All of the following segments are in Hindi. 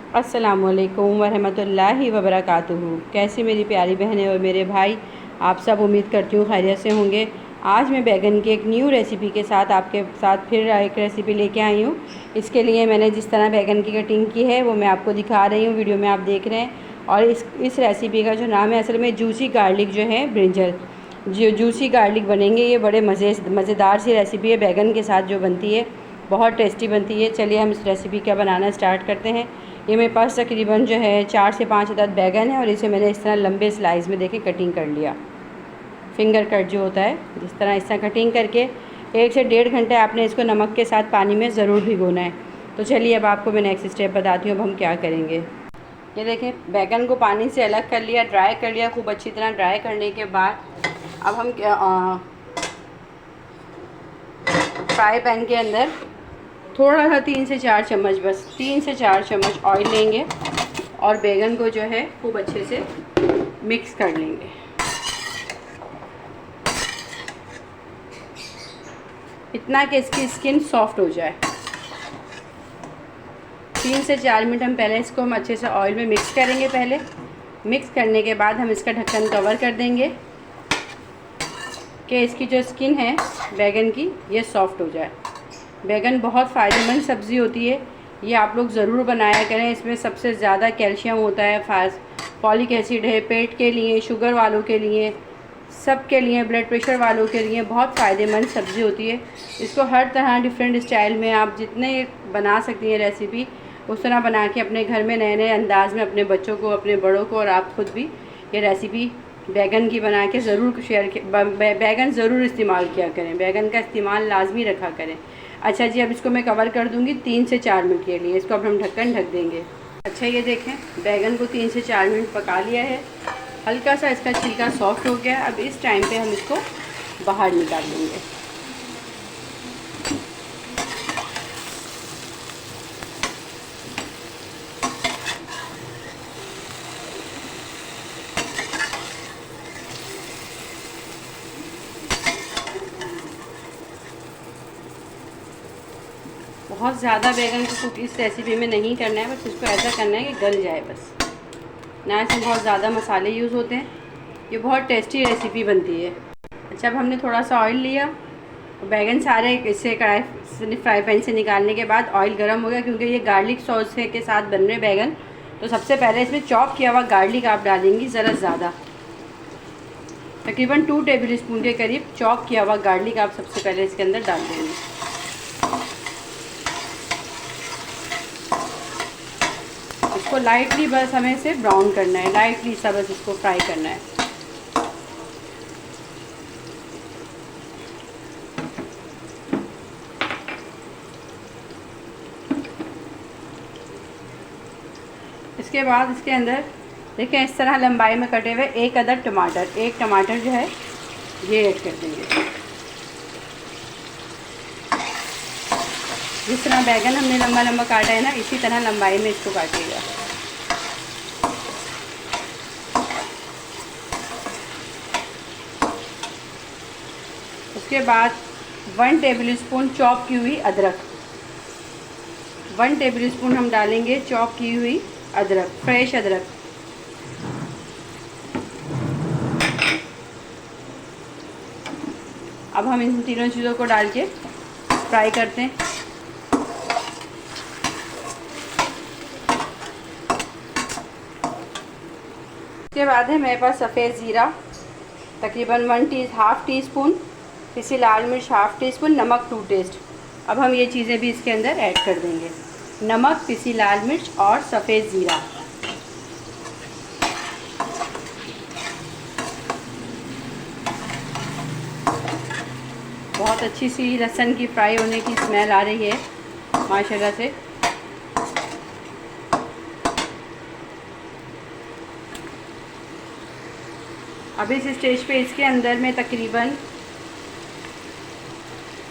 अस्सलामुअलैकुम वरहमतुल्लाहि वबरकातुहू। कैसी मेरी प्यारी बहनें और मेरे भाई, आप सब उम्मीद करती हूँ खैरियत से होंगे। आज मैं बैगन की एक न्यू रेसिपी के साथ आपके साथ फिर एक रेसिपी लेके आई हूँ। इसके लिए मैंने जिस तरह बैगन की कटिंग की है वो मैं आपको दिखा रही हूँ, वीडियो में आप देख रहे हैं। और इस रेसिपी का जो नाम है असल में जूसी गार्लिक जो है ब्रिंजल, जो जूसी गार्लिक बनेंगे। ये बड़े मज़ेदार सी रेसिपी है, बैगन के साथ जो बनती है बहुत टेस्टी बनती है। चलिए हम इस रेसिपी का बनाना स्टार्ट करते हैं। ये मेरे पास तकरीबन जो है 4 से 5 अदद बैगन है और इसे मैंने इस तरह लंबे स्लाइस में देखे कटिंग कर लिया। फिंगर कट जो होता है इस तरह कटिंग करके 1 से 1.5 घंटे आपने इसको नमक के साथ पानी में ज़रूर भिगोना है। तो चलिए अब आपको मैं नेक्स्ट स्टेप बताती हूँ अब हम क्या करेंगे। ये देखें, बैगन को पानी से अलग कर लिया, ड्राई कर लिया खूब अच्छी तरह। ड्राई करने के बाद अब हम फ्राई पैन के अंदर थोड़ा सा 3 से 4 चम्मच, बस 3 से 4 चम्मच ऑयल लेंगे और बैगन को जो है खूब अच्छे से मिक्स कर लेंगे। इतना कि इसकी स्किन सॉफ्ट हो जाए। 3 से 4 मिनट हम अच्छे से ऑयल में मिक्स करेंगे। पहले मिक्स करने के बाद हम इसका ढक्कन कवर कर देंगे कि इसकी जो स्किन है बैगन की ये सॉफ्ट हो जाए। बैगन बहुत फ़ायदेमंद सब्ज़ी होती है, ये आप लोग ज़रूर बनाया करें। इसमें सबसे ज़्यादा कैल्शियम होता है, फॉलिक एसिड है। पेट के लिए, शुगर वालों के लिए, सब के लिए, ब्लड प्रेशर वालों के लिए बहुत फ़ायदेमंद सब्ज़ी होती है। इसको हर तरह डिफरेंट स्टाइल में आप जितने बना सकती हैं रेसिपी, उस तरह बना के अपने घर में नए नए अंदाज़ में अपने बच्चों को, अपने बड़ों को और आप खुद भी ये रेसिपी बैगन की बना के ज़रूर बैगन ज़रूर इस्तेमाल किया करें। बैगन का इस्तेमाल लाजमी रखा करें। अच्छा जी, अब इसको मैं कवर कर दूँगी 3 से 4 मिनट के लिए। इसको अब हम ढक्कन ढक देंगे। अच्छा, ये देखें, बैगन को 3 से 4 मिनट पका लिया है। हल्का सा इसका छिलका सॉफ्ट हो गया। अब इस टाइम पे हम इसको बाहर निकाल लेंगे। बहुत ज़्यादा बैगन को कुक इस रेसिपी में नहीं करना है, बस इसको ऐसा करना है कि गल जाए बस। ना इसमें बहुत ज़्यादा मसाले यूज़ होते हैं, ये बहुत टेस्टी रेसिपी बनती है। अच्छा, अब हमने थोड़ा सा ऑयल लिया और बैगन सारे इससे फ्राई पैन से निकालने के बाद ऑयल गर्म हो गया। क्योंकि ये गार्लिक सॉस के साथ बन रहे बैगन, तो सबसे पहले इसमें चॉप किया हुआ गार्लिक आप डालेंगी, ज़रा ज़्यादा, तकरीबन 2 टेबल स्पून के करीब चॉप किया हुआ गार्लिक आप सबसे पहले इसके अंदर डाल देंगे। इसको लाइटली बस हमें इसे ब्राउन करना है, लाइटली सा बस इसको फ्राई करना है। इसके बाद इसके अंदर देखें, इस तरह लंबाई में कटे हुए एक टमाटर जो है ये ऐड कर देंगे। जिस तरह बैगन हमने लंबा लंबा काटा है ना, इसी तरह लंबाई में इसको काटिएगा। उसके बाद 1 टेबल स्पून चॉप की हुई अदरक, 1 टेबल स्पून हम डालेंगे चॉप की हुई अदरक, फ्रेश अदरक। अब हम इन तीनों चीज़ों को डाल के फ्राई करते हैं। उसके बाद है मेरे पास सफ़ेद ज़ीरा, तकरीबन हाफ़ टी स्पून, पिसी लाल मिर्च हाफ़ टी स्पून, नमक टू टेस्ट। अब हम ये चीज़ें भी इसके अंदर ऐड कर देंगे, नमक, पिसी लाल मिर्च और सफ़ेद ज़ीरा। बहुत अच्छी सी लहसुन की फ्राई होने की स्मेल आ रही है माशाल्लाह से। अब इस स्टेज पे इसके अंदर मैं तकरीबन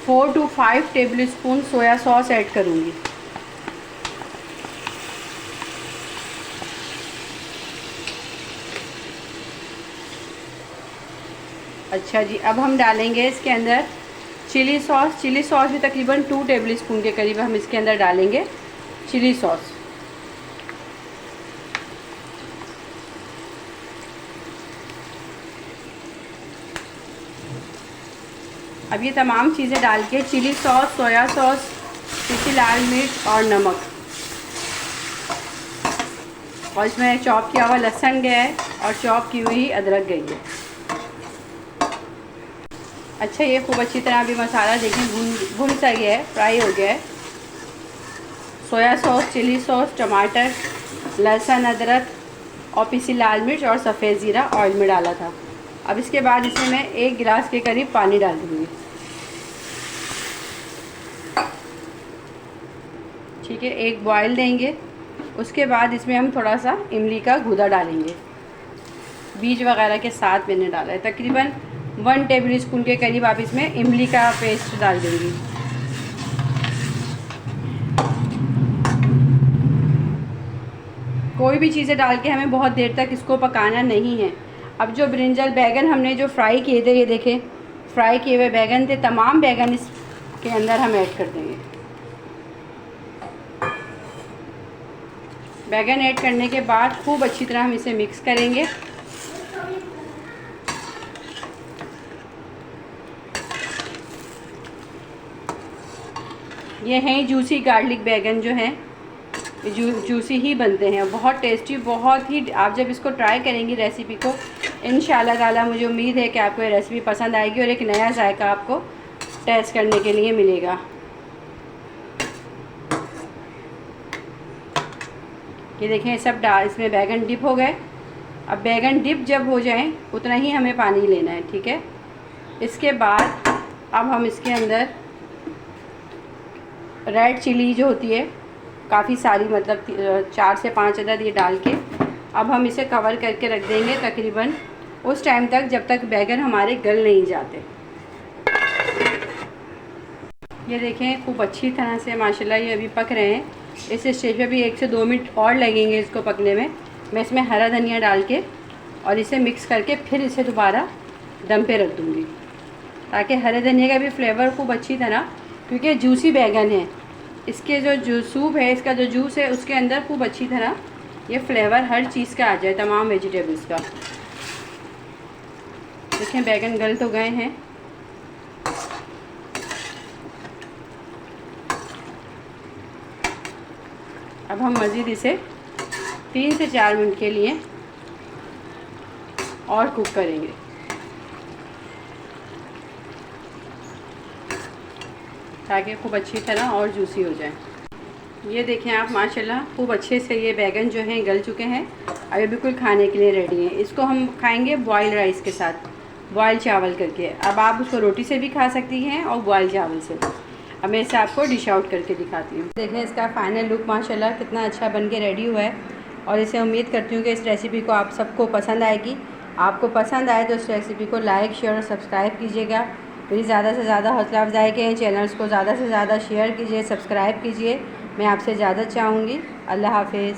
4 to 5 table spoon soya sauce add करूँगी। अच्छा जी, अब हम डालेंगे इसके अंदर चिली सॉस भी तकरीबन 2 टेबल स्पून के करीब हम इसके अंदर डालेंगे चिली सॉस। अब ये तमाम चीज़ें डाल के चिली सॉस, सोया सॉस, तीखी लाल मिर्च और नमक, और इसमें चॉप किया हुआ लहसुन गया है और चॉप की हुई अदरक गई है। अच्छा, ये खूब अच्छी तरह अभी मसाला देखिए भुन सा गया है, फ्राई हो गया है। सोया सॉस, चिली सॉस, टमाटर, लहसुन, अदरक और पिसी लाल मिर्च और सफ़ेद ज़ीरा ऑयल में डाला था। अब इसके बाद इसमें मैं 1 गिलास के करीब पानी डाल दूँगी। ठीक है, एक बॉयल देंगे। उसके बाद इसमें हम थोड़ा सा इमली का गूदा डालेंगे, बीज वगैरह के साथ मैंने डाला है। तकरीबन 1 टेबल स्पून के करीब आप इसमें इमली का पेस्ट डाल देंगी। कोई भी चीज़ें डाल के हमें बहुत देर तक इसको पकाना नहीं है। अब जो ब्रिंजल बैगन हमने जो फ्राई किए थे, ये देखें फ्राई किए हुए बैगन थे, तमाम बैगन इसके अंदर हम ऐड कर देंगे। बैगन ऐड करने के बाद खूब अच्छी तरह हम इसे मिक्स करेंगे। ये हैं जूसी गार्लिक बैगन, जो हैं जूसी ही बनते हैं, बहुत टेस्टी, बहुत ही। आप जब इसको ट्राई करेंगी रेसिपी को, इंशाल्लाह ताला मुझे उम्मीद है कि आपको ये रेसिपी पसंद आएगी और एक नया जायका आपको टेस्ट करने के लिए मिलेगा। ये देखें सब इसमें बैगन डिप हो गए। अब बैगन डिप जब हो जाएं उतना ही हमें पानी लेना है, ठीक है। इसके बाद अब हम इसके अंदर रेड चिली जो होती है काफ़ी सारी, मतलब 4 से 5 अदद ये डाल के अब हम इसे कवर करके रख देंगे तकरीबन उस टाइम तक जब तक बैगन हमारे गल नहीं जाते। ये देखें खूब अच्छी तरह से माशाल्लाह ये अभी पक रहे हैं। इस स्टेज पे भी 1 से 2 मिनट और लगेंगे इसको पकने में। मैं इसमें हरा धनिया डाल के और इसे मिक्स करके फिर इसे दोबारा दम पे रख दूँगी, ताकि हरे धनिया का भी फ्लेवर खूब अच्छी तरह, क्योंकि जूसी बैगन है, इसके जो सूप है, इसका जो जूस है, उसके अंदर खूब अच्छी तरह ये फ्लेवर हर चीज़ का आ जाए, तमाम वेजिटेबल्स का। देखें बैगन गल तो गए हैं। अब हम मज़ीद इसे 3 से 4 मिनट के लिए और कुक करेंगे, ताकि खूब अच्छी तरह और जूसी हो जाए। ये देखें आप माशाल्लाह खूब अच्छे से ये बैगन जो हैं गल चुके हैं। अब ये बिल्कुल खाने के लिए रेडी हैं। इसको हम खाएंगे बॉयल राइस के साथ, बॉयल चावल करके। अब आप उसको रोटी से भी खा सकती हैं और बॉयल चावल से। अब मैं इसे आपको डिश आउट करके दिखाती हूँ। देखें इसका फाइनल लुक माशाल्लाह कितना अच्छा बन के रेडी हुआ है, और इसे उम्मीद करती हूँ कि इस रेसिपी को आप सबको पसंद आएगी। आपको पसंद आए तो इस रेसिपी को लाइक, शेयर और सब्सक्राइब कीजिएगा। मेरी ज़्यादा से ज़्यादा हौसला अफजाई के चैनल्स को ज़्यादा से ज़्यादा शेयर कीजिए, सब्सक्राइब कीजिए। मैं आपसे ज़्यादा चाहूँगी। अल्लाह हाफिज़।